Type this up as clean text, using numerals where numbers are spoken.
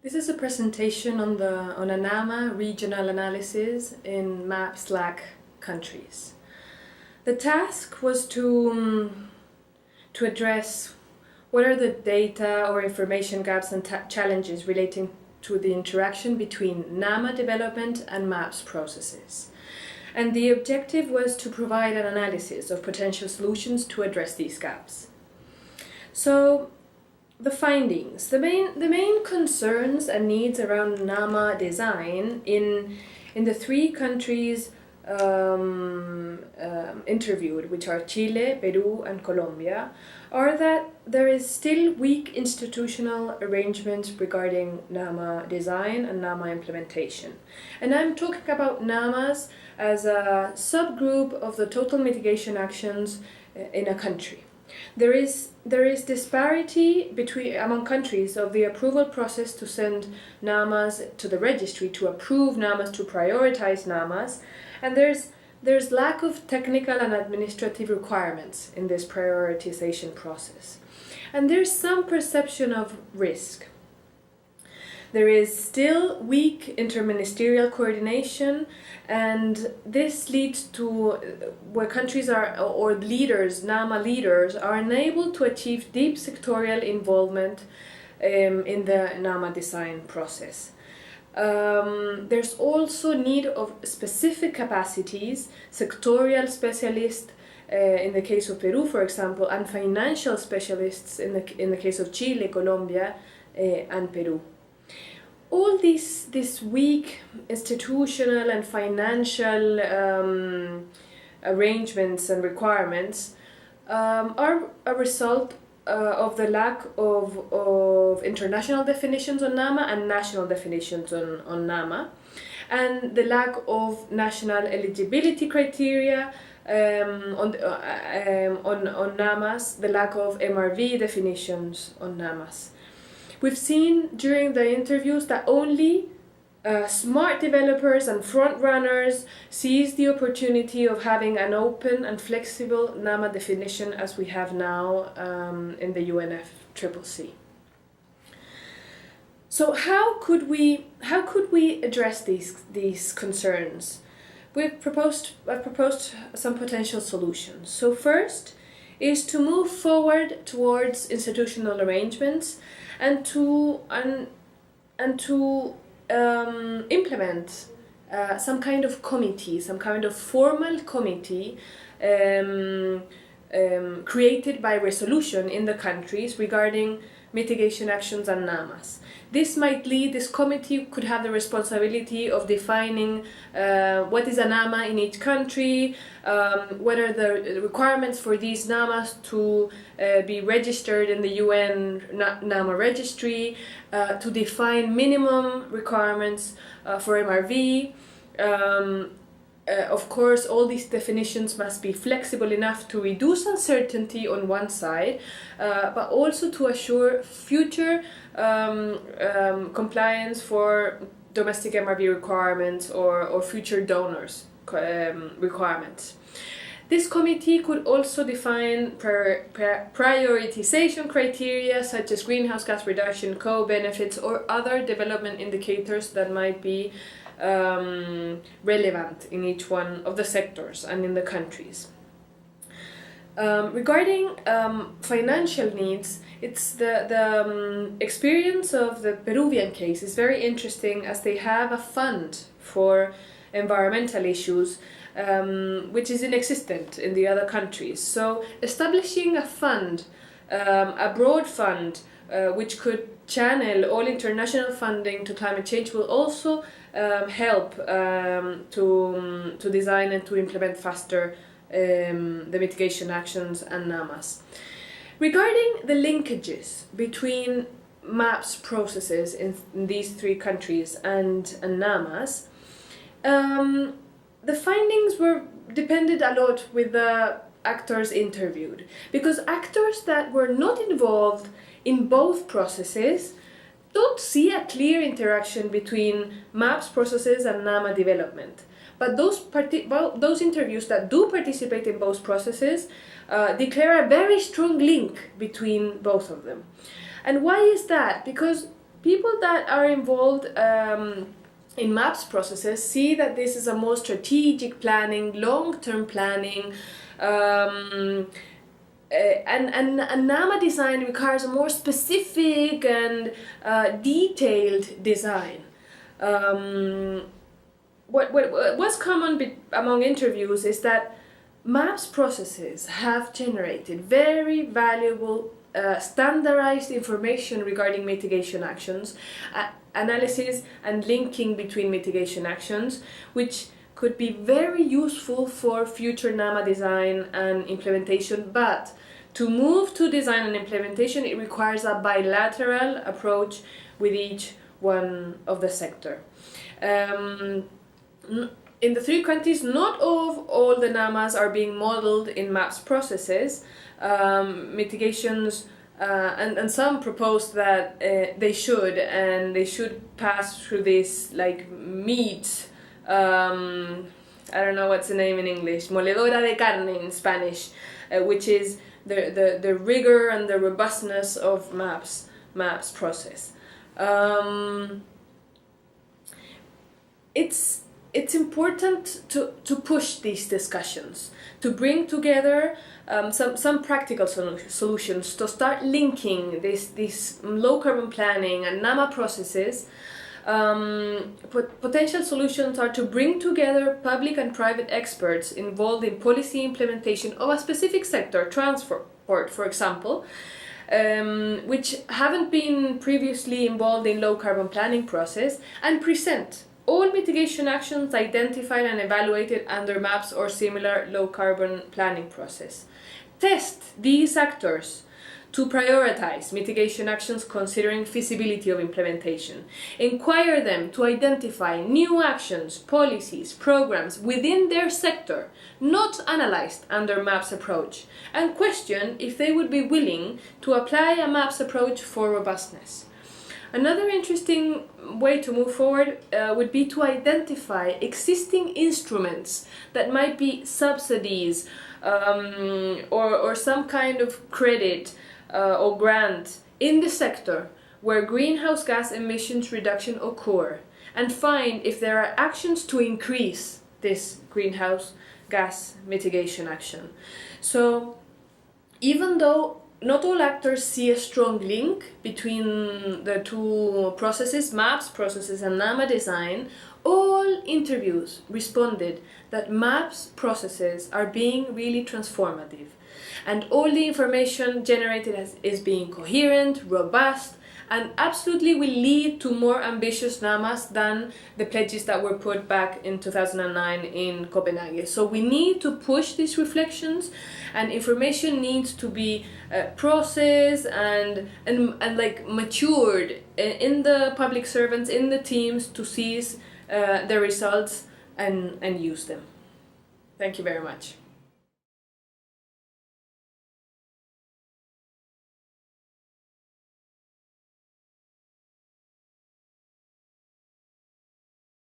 This is a presentation on a NAMA regional analysis in MAP/SLAC countries. The task was to address what are the data or information gaps and challenges relating to the interaction between NAMA development and MAPS processes. And the objective was to provide an analysis of potential solutions to address these gaps. So, the findings. The main concerns and needs around NAMA design in the three countries interviewed, which are Chile, Peru, and Colombia, are that there is still weak institutional arrangements regarding NAMA design and NAMA implementation. And I'm talking about NAMAs as a subgroup of the total mitigation actions in a country. There is disparity among countries of the approval process to send NAMAs to the registry, to approve NAMAs, to prioritize NAMAs, and there's lack of technical and administrative requirements in this prioritization process. And there's some perception of risk. There is still weak interministerial coordination, and this leads to where countries or leaders, NAMA leaders, are unable to achieve deep sectorial involvement in the NAMA design process. There's also need of specific capacities, sectorial specialists in the case of Peru, for example, and financial specialists in the case of Chile, Colombia, and Peru. All this weak institutional and financial arrangements and requirements are a result of the lack of international definitions on NAMA and national definitions on NAMA, and the lack of national eligibility criteria on NAMAs, the lack of MRV definitions on NAMAs. We've seen during the interviews that only smart developers and front runners seize the opportunity of having an open and flexible NAMA definition as we have now in the UNFCCC. So how could we address these concerns? I've proposed some potential solutions. So first is to move forward towards institutional arrangements and to implement some kind of committee, some kind of formal committee created by resolution in the countries regarding mitigation actions and NAMAs. This committee could have the responsibility of defining what is a NAMA in each country, what are the requirements for these NAMAs to be registered in the UN NAMA registry, to define minimum requirements for MRV. Of course, all these definitions must be flexible enough to reduce uncertainty on one side, but also to assure future compliance for domestic MRV requirements or future donors requirements. This committee could also define prioritization criteria such as greenhouse gas reduction, co-benefits, or other development indicators that might be relevant in each one of the sectors and in the countries. Regarding financial needs, it's the experience of the Peruvian case is very interesting, as they have a fund for environmental issues which is inexistent in the other countries. So establishing a fund, a broad fund, which could channel all international funding to climate change will also help to design and to implement faster the mitigation actions and NAMAs. Regarding the linkages between MAPS processes in these three countries and NAMAs, the findings depended a lot with the actors interviewed, because actors that were not involved in both processes don't see a clear interaction between MAPS processes and NAMA development. But those interviews that do participate in both processes declare a very strong link between both of them. And why is that? Because people that are involved in MAPS processes see that this is a more strategic planning, long-term planning, and NAMA design requires a more specific and detailed design. What's common among interviews is that MAPS processes have generated very valuable standardized information regarding mitigation actions, analysis and linking between mitigation actions, which could be very useful for future NAMA design and implementation, but to move to design and implementation, it requires a bilateral approach with each one of the sector. In the 3 countries, not all the NAMAs are being modeled in MAPS processes. Mitigations, and some propose that they should pass through this like meat, I don't know what's the name in English, moledora de carne in Spanish, which is the rigor and the robustness of MAPS process. It's important to push these discussions, to bring together some practical solutions, to start linking these low carbon planning and NAMA processes. Potential solutions are to bring together public and private experts involved in policy implementation of a specific sector, transport, for example, which haven't been previously involved in low carbon planning process, and present all mitigation actions identified and evaluated under MAPS or similar low carbon planning process. Test these actors to prioritize mitigation actions considering feasibility of implementation. Inquire them to identify new actions, policies, programs within their sector, not analyzed under MAPS approach, and question if they would be willing to apply a MAPS approach for robustness. Another interesting way to move forward would be to identify existing instruments that might be subsidies or some kind of credit or grant in the sector where greenhouse gas emissions reduction occur, and find if there are actions to increase this greenhouse gas mitigation action. So even though not all actors see a strong link between the 2 processes, MAPS processes and NAMA design, all interviews responded that MAPS processes are being really transformative, and all the information generated is being coherent, robust, and absolutely will lead to more ambitious NAMAs than the pledges that were put back in 2009 in Copenhagen. So we need to push these reflections, and information needs to be processed and like matured in the public servants, in the teams, to seize the results and use them. Thank you very much.